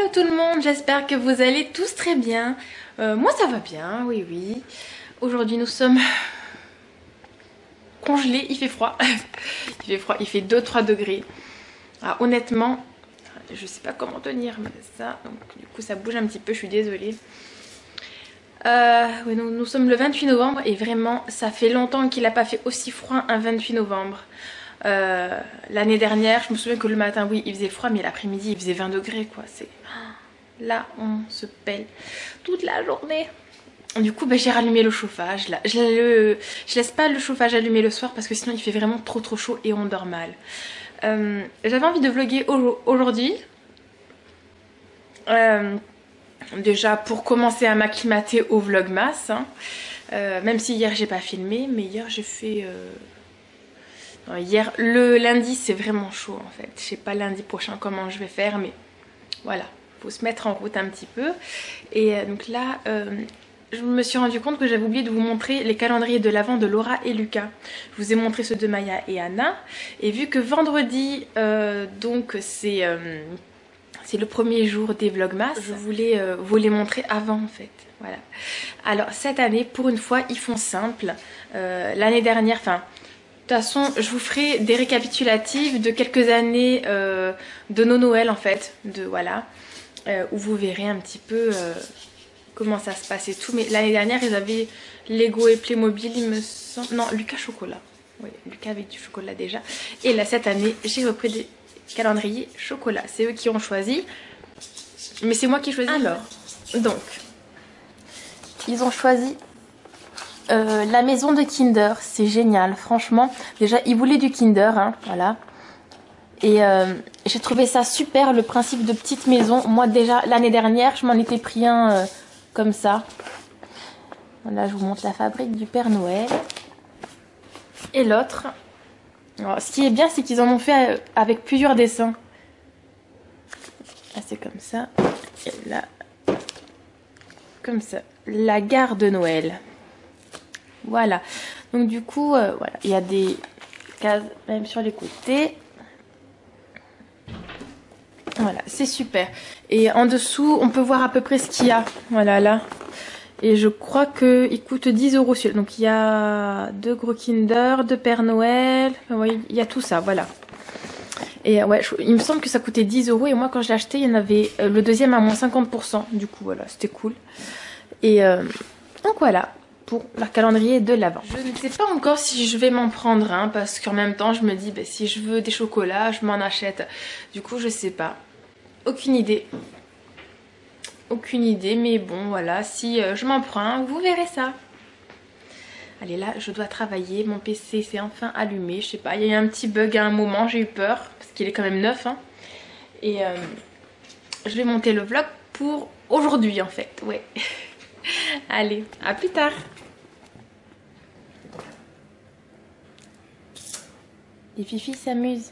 Hello tout le monde, j'espère que vous allez tous très bien. Moi ça va bien, oui oui. Aujourd'hui nous sommes congelés, il fait froid. Il fait froid, il fait 2-3 degrés. Ah, honnêtement, je sais pas comment tenir mais ça, donc du coup ça bouge un petit peu, je suis désolée. Oui, nous sommes le 28 novembre et vraiment ça fait longtemps qu'il n'a pas fait aussi froid un 28 novembre. L'année dernière, je me souviens que le matin, oui, il faisait froid, mais l'après-midi, il faisait 20 degrés, quoi. C'est... Là, on se pèle toute la journée. Du coup, j'ai rallumé le chauffage. Là. Je laisse pas le chauffage allumé le soir parce que sinon, il fait vraiment trop chaud et on dort mal. J'avais envie de vlogger aujourd'hui. Déjà, pour commencer à m'acclimater au vlogmas. Hein. Même si hier, j'ai pas filmé, mais hier, j'ai fait... Hier, le lundi, c'est vraiment chaud en fait. Je sais pas lundi prochain comment je vais faire, mais voilà, faut se mettre en route un petit peu. Et donc là, je me suis rendu compte que j'avais oublié de vous montrer les calendriers de l'Avent de Laura et Lucas. Je vous ai montré ceux de Maya et Anna. Et vu que vendredi, donc c'est le premier jour des vlogmas, je voulais vous les montrer avant en fait. Voilà. Alors cette année, pour une fois, ils font simple. L'année dernière, enfin... De toute façon, je vous ferai des récapitulatifs de quelques années de nos Noëls en fait, voilà, où vous verrez un petit peu comment ça se passe et tout. Mais l'année dernière, ils avaient Lego et Playmobil, il me semble. Non, Lucas chocolat. Oui, Lucas avec du chocolat déjà. Et là, cette année, j'ai repris des calendriers chocolat. C'est eux qui ont choisi, mais c'est moi qui choisis. Alors, donc, ils ont choisi. La maison de Kinder, c'est génial, franchement. Déjà, ils voulaient du Kinder, hein, voilà. Et j'ai trouvé ça super, le principe de petite maison. Moi, déjà, l'année dernière, je m'en étais pris un comme ça. Voilà, je vous montre la fabrique du Père Noël. Et l'autre. Ce qui est bien, c'est qu'ils en ont fait avec plusieurs dessins. Là, c'est comme ça. Et là, comme ça. La gare de Noël. Voilà, donc du coup, voilà, il y a des cases même sur les côtés. Voilà, c'est super. Et en dessous, on peut voir à peu près ce qu'il y a. Voilà, là. Et je crois qu'il coûte 10 € celui-là. Donc il y a 2 gros Kinder, 2 Père Noël. Enfin, ouais, il y a tout ça, voilà. Et ouais, il me semble que ça coûtait 10 €. Et moi, quand je l'ai acheté, il y en avait le deuxième à moins 50%. Du coup, voilà, c'était cool. Et donc voilà. Pour leur calendrier de l'Avent. Je ne sais pas encore si je vais m'en prendre un parce qu'en même temps je me dis si je veux des chocolats je m'en achète. Du coup je sais pas. Aucune idée. Aucune idée mais bon voilà si je m'en prends un vous verrez ça. Allez là je dois travailler. Mon PC s'est enfin allumé. Je sais pas il y a eu un petit bug à un moment j'ai eu peur parce qu'il est quand même neuf hein. Et je vais monter le vlog pour aujourd'hui en fait. Ouais. Allez à plus tard. Et Fifi s'amuse.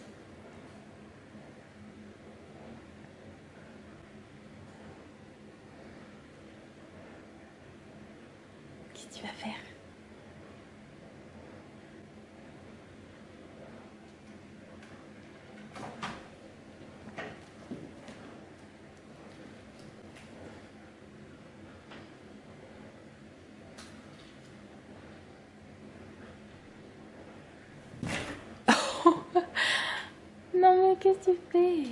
Qu'est-ce que tu vas faire? Non mais qu'est-ce que tu fais?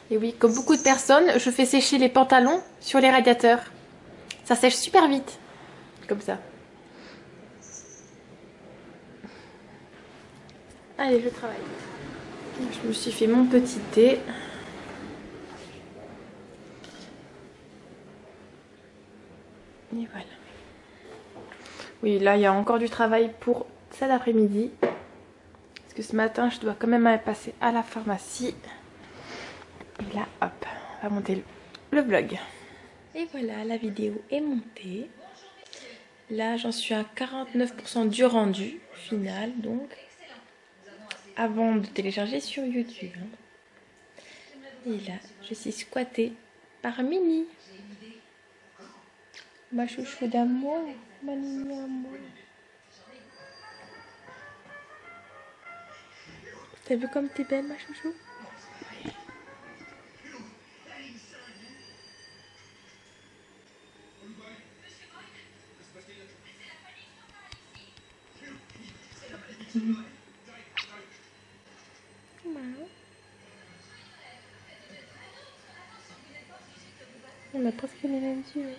Et oui, comme beaucoup de personnes, je fais sécher les pantalons sur les radiateurs. Ça sèche super vite. Comme ça. Allez, je travaille. Je me suis fait mon petit thé. Et voilà. Oui, là, il y a encore du travail pour cet après-midi. Parce que ce matin, je dois quand même aller passer à la pharmacie. Et là, hop, on va monter le vlog. Et voilà, la vidéo est montée. Là, j'en suis à 49% du rendu final, donc. Avant de télécharger sur YouTube. Et là, je suis squattée par Mini. Ma chouchou d'amour, ma Mini amour. T'as vu comme t'es belle, ma chouchou? On a presque les mêmes yeux.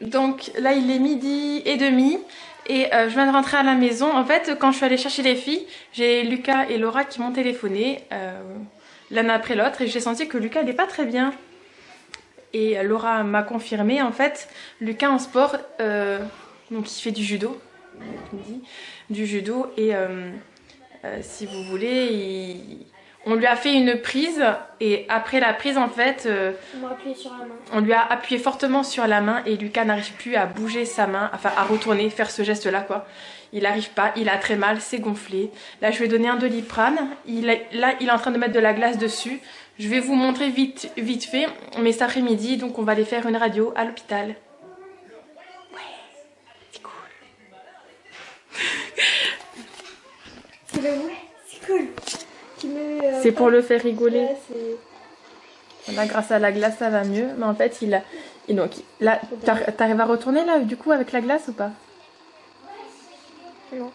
Donc là il est 12h30 et je viens de rentrer à la maison. En fait quand je suis allée chercher les filles, j'ai Lucas et Laura qui m'ont téléphoné l'un après l'autre et j'ai senti que Lucas n'est pas très bien. Et Laura m'a confirmé en fait, Lucas en sport, donc il fait du judo, et si vous voulez, on lui a fait une prise et après la prise en fait, on lui a appuyé fortement sur la main et Lucas n'arrive plus à bouger sa main, enfin à retourner, faire ce geste là quoi. Il n'arrive pas, il a très mal, c'est gonflé. Là je lui ai donné un Doliprane, là il est en train de mettre de la glace dessus. Je vais vous montrer vite fait, mais cet après-midi, donc on va aller faire une radio à l'hôpital. Ouais, c'est cool. C'est cool. C'est pour le faire rigoler. Là, grâce à la glace, ça va mieux. Mais en fait, donc, là, t'arrives à retourner là, du coup, avec la glace ou pas? Non.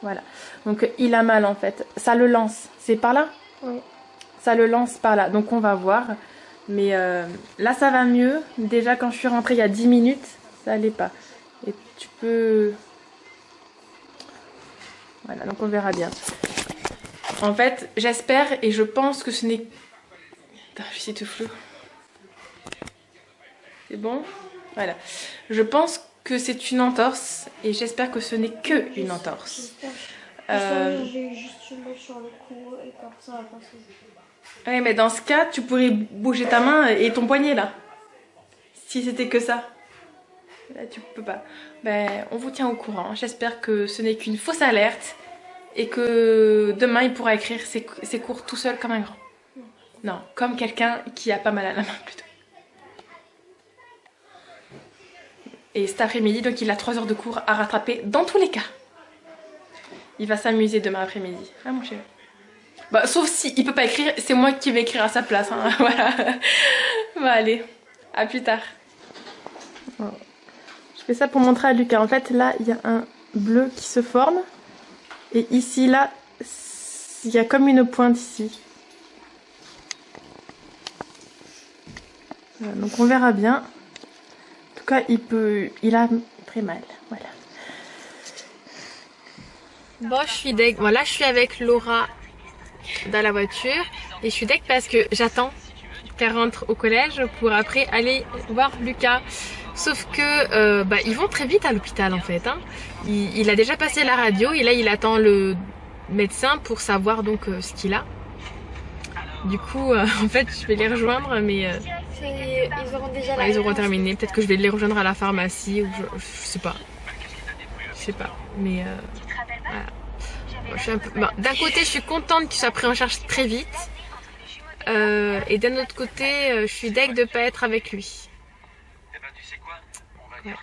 Voilà. Donc, il a mal en fait. Ça le lance. C'est par là? Oui. Ça le lance par là. Donc, on va voir. Mais là, ça va mieux. Déjà, quand je suis rentrée il y a 10 minutes, ça allait pas. Et tu peux... Voilà, donc on verra bien. En fait, j'espère et je pense que ce n'est... Attends, je suis tout flou. C'est bon? Voilà. Je pense que c'est une entorse et j'espère que ce n'est que une entorse. J'ai juste une balle sur le cou et comme ça va passer. Oui, mais dans ce cas, tu pourrais bouger ta main et ton poignet là. Si c'était que ça. Là, tu peux pas. Ben, on vous tient au courant. J'espère que ce n'est qu'une fausse alerte et que demain il pourra écrire ses cours tout seul comme un grand. Non, comme quelqu'un qui a pas mal à la main plutôt. Et cet après-midi, donc il a 3 heures de cours à rattraper dans tous les cas. Il va s'amuser demain après-midi. Ah mon chéri. Bah, sauf si il peut pas écrire, c'est moi qui vais écrire à sa place. Hein. Voilà. Bon, allez, à plus tard. Je fais ça pour montrer à Lucas. En fait, là, il y a un bleu qui se forme. Et ici, là, il y a comme une pointe ici. Voilà, donc on verra bien. En tout cas, il a très mal. Voilà. Bon, je suis deg. Voilà, je suis avec Laura dans la voiture. Et je suis deg parce que j'attends qu'elle rentre au collège pour après aller voir Lucas. Sauf que ils vont très vite à l'hôpital en fait. Hein. Il a déjà passé la radio et là il attend le médecin pour savoir donc ce qu'il a. Du coup, en fait, je vais les rejoindre, mais ils auront déjà ils auront terminé. Peut-être que je vais les rejoindre à la pharmacie ou je sais pas. Je sais pas, mais voilà. Bon, je suis un peu... bon, d'un côté, je suis contente qu'il soit pris en charge très vite, et d'un autre côté, je suis deg de pas être avec lui. Ouais.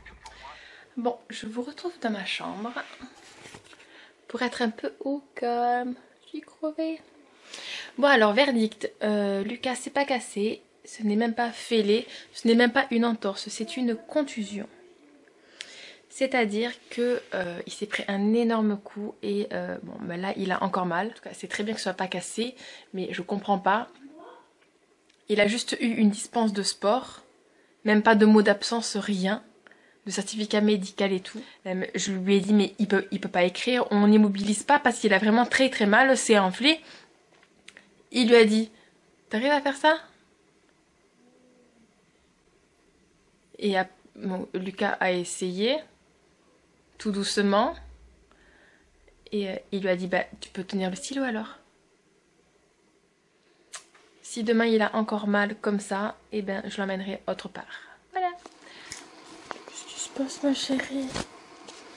Bon, je vous retrouve dans ma chambre pour être un peu au calme. Je suis crevée. Bon alors, verdict. Lucas s'est pas cassé. Ce n'est même pas fêlé. Ce n'est même pas une entorse. C'est une contusion. C'est-à-dire que il s'est pris un énorme coup et là il a encore mal. En tout cas, c'est très bien que ce soit pas cassé, mais je comprends pas. Il a juste eu une dispense de sport, même pas de mot d'absence, rien. De certificat médical et tout. Je lui ai dit mais il peut pas écrire, on n'immobilise pas parce qu'il a vraiment très très mal, c'est enflé. Il lui a dit t'arrives à faire ça? Et Lucas a essayé tout doucement et il lui a dit bah tu peux tenir le stylo alors. Si demain il a encore mal comme ça, et ben je l'emmènerai autre part. Voilà. Passe ma chérie.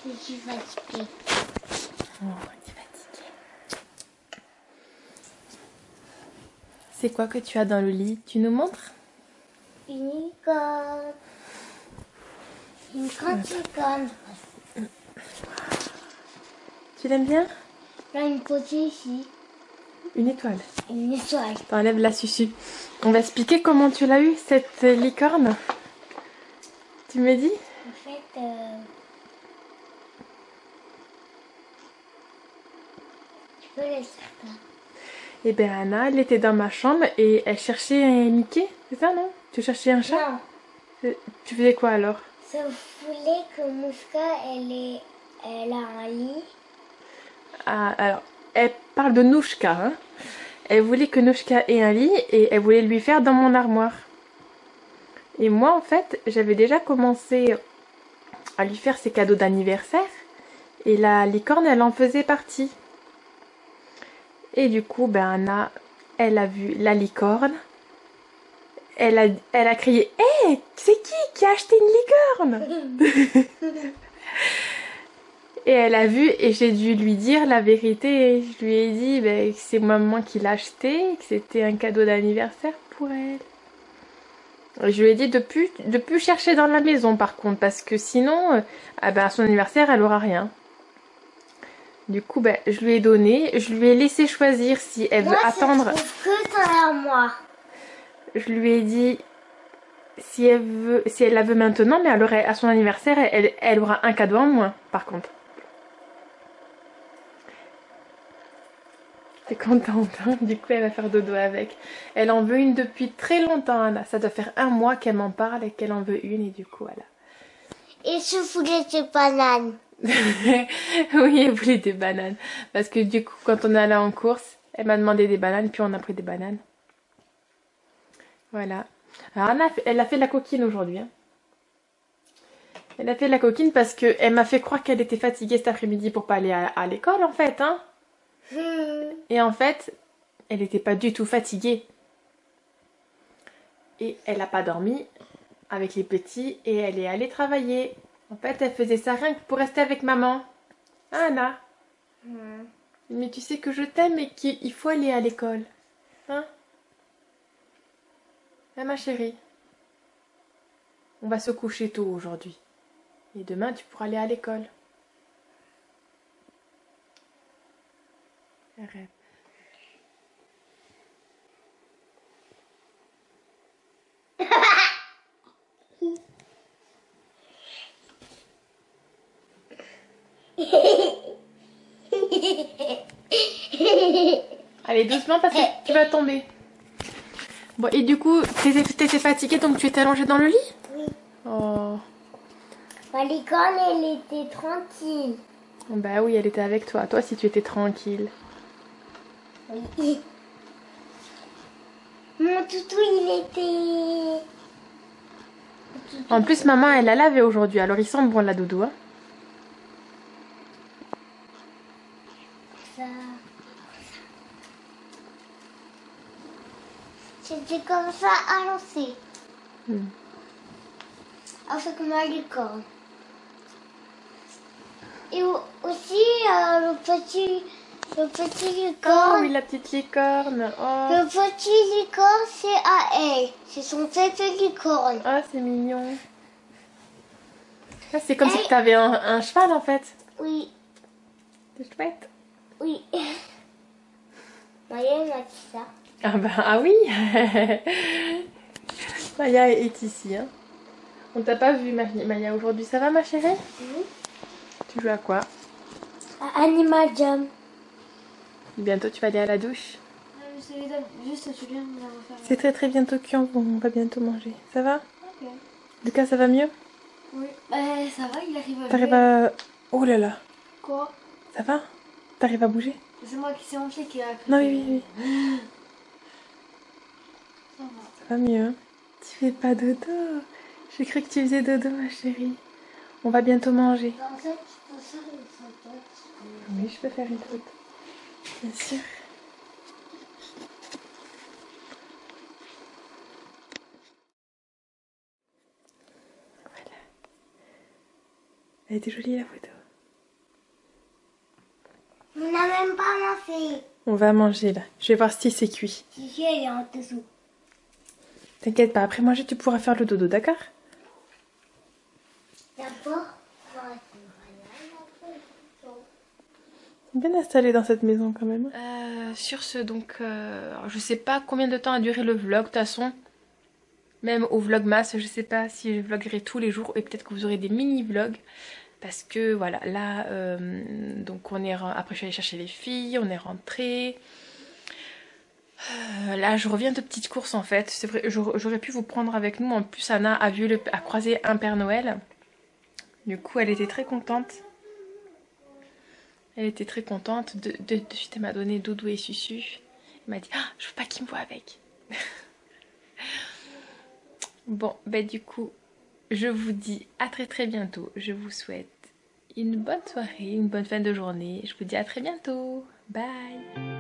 Je suis fatiguée. Oh, tu es fatiguée. C'est quoi que tu as dans le lit? Tu nous montres? Une licorne. Une grande licorne. Tu l'aimes bien? Là, une petite ici. Une étoile. Une étoile. T'enlèves la susu. On va expliquer comment tu l'as eu, cette licorne. Tu me dis? En fait, tu peux laisser ça. Eh bien, Anna, elle était dans ma chambre et elle cherchait un Mickey, c'est ça, non? Tu cherchais un chat? Non. Tu faisais quoi alors? Ça voulait que Mouska, elle a un lit. Ah, alors, elle parle de Nouchka, hein? Elle voulait que Nouchka ait un lit et elle voulait lui faire dans mon armoire. Et moi, en fait, j'avais déjà commencé à lui faire ses cadeaux d'anniversaire et la licorne, elle en faisait partie. Et du coup, ben Anna, elle a vu la licorne. Elle a crié: Hé, c'est qui a acheté une licorne? Et elle a vu et j'ai dû lui dire la vérité. Et je lui ai dit ben, que c'est maman qui l'a acheté, que c'était un cadeau d'anniversaire pour elle. Et je lui ai dit de plus chercher dans la maison par contre, parce que sinon, ah ben, à son anniversaire, elle aura rien. Du coup, ben, je lui ai donné, je lui ai laissé choisir si elle veut attendre. Moi, je trouve que dans l'armoire. Je lui ai dit si elle la veut maintenant, mais elle aurait, à son anniversaire, elle aura un cadeau en moins, par contre. T'es contente, hein? Du coup, elle va faire dodo avec. Elle en veut une depuis très longtemps, Anna. Ça doit faire un mois qu'elle m'en parle et qu'elle en veut une, et du coup, voilà. Et je voulais des bananes. Oui, elle voulait des bananes. Parce que du coup, quand on est allé en course, elle m'a demandé des bananes, puis on a pris des bananes. Voilà. Alors Anna, elle a fait la coquine aujourd'hui. Hein. Elle a fait la coquine parce qu'elle m'a fait croire qu'elle était fatiguée cet après-midi pour pas aller à l'école, en fait. Hein. Et en fait, elle n'était pas du tout fatiguée. Et elle n'a pas dormi avec les petits et elle est allée travailler. En fait, elle faisait ça rien que pour rester avec maman. Ah, Anna. Mais tu sais que je t'aime et qu'il faut aller à l'école. Hein? Hein, ma chérie? On va se coucher tôt aujourd'hui. Et demain, tu pourras aller à l'école. Arrête. Allez, doucement parce que tu vas tomber. Bon, et du coup, t'étais fatiguée donc tu étais allongée dans le lit? Oui. Oh. Ma licorne, elle était tranquille. Bah oui, elle était avec toi. Toi, si tu étais tranquille. Oui. Mon toutou, il était... En plus, maman, elle a lavé aujourd'hui. Alors, il sent bon la doudou. Hein. Ça... C'était comme ça à lancer. Avec ma licorne. Et aussi le petit licorne. Oh oui, la petite licorne. Oh, Le petit licorne, c'est à elle. C'est son petit licorne. oh c'est mignon. Ah, c'est comme si tu avais un cheval en fait. Oui, C'est chouette. oui. Maya m'a dit ça. Ah bah ah oui. Maya est ici. Hein. On t'a pas vu Maya aujourd'hui. Ça va ma chérie? Oui. Tu joues à quoi? À Animal Jam. Bientôt tu vas aller à la douche. Juste, tu viens de me faire. C'est très très bientôt qu'on va bientôt manger. Ça va? Ok. Lucas, ça va mieux? Oui. Ça va, il arrive à T'arrives à... Oh là là. Quoi? Ça va? T'arrives à bouger? C'est moi qui s'est enflé qui a... Non, oui. Ça va. Ça va mieux. Hein. Tu fais pas dodo. J'ai cru que tu faisais dodo, ma chérie. On va bientôt manger. En fait, tu peux faire une photo. Oui, je peux faire une photo. Bien sûr. Voilà. Elle était jolie la photo. On n'a même pas mangé. On va manger là. Je vais voir si c'est cuit. Si, elle est en dessous. T'inquiète pas, après manger tu pourras faire le dodo, d'accord? D'abord, Bien installé dans cette maison quand même. Sur ce, donc, je sais pas combien de temps a duré le vlog. De toute façon, même au vlogmas, je sais pas si je vloguerai tous les jours et peut-être que vous aurez des mini-vlogs. Parce que voilà, là, donc on est après je suis allée chercher les filles, on est rentré. Là, je reviens de petites courses en fait. C'est vrai, j'aurais pu vous prendre avec nous. En plus, Anna a croisé un Père Noël. Du coup, elle était très contente. Elle était très contente. De suite, elle m'a donné Doudou et Susu. Elle m'a dit, ah, je veux pas qu'il me voit avec. Bon, ben du coup, je vous dis à très très bientôt. Je vous souhaite une bonne soirée, une bonne fin de journée. Je vous dis à très bientôt. Bye.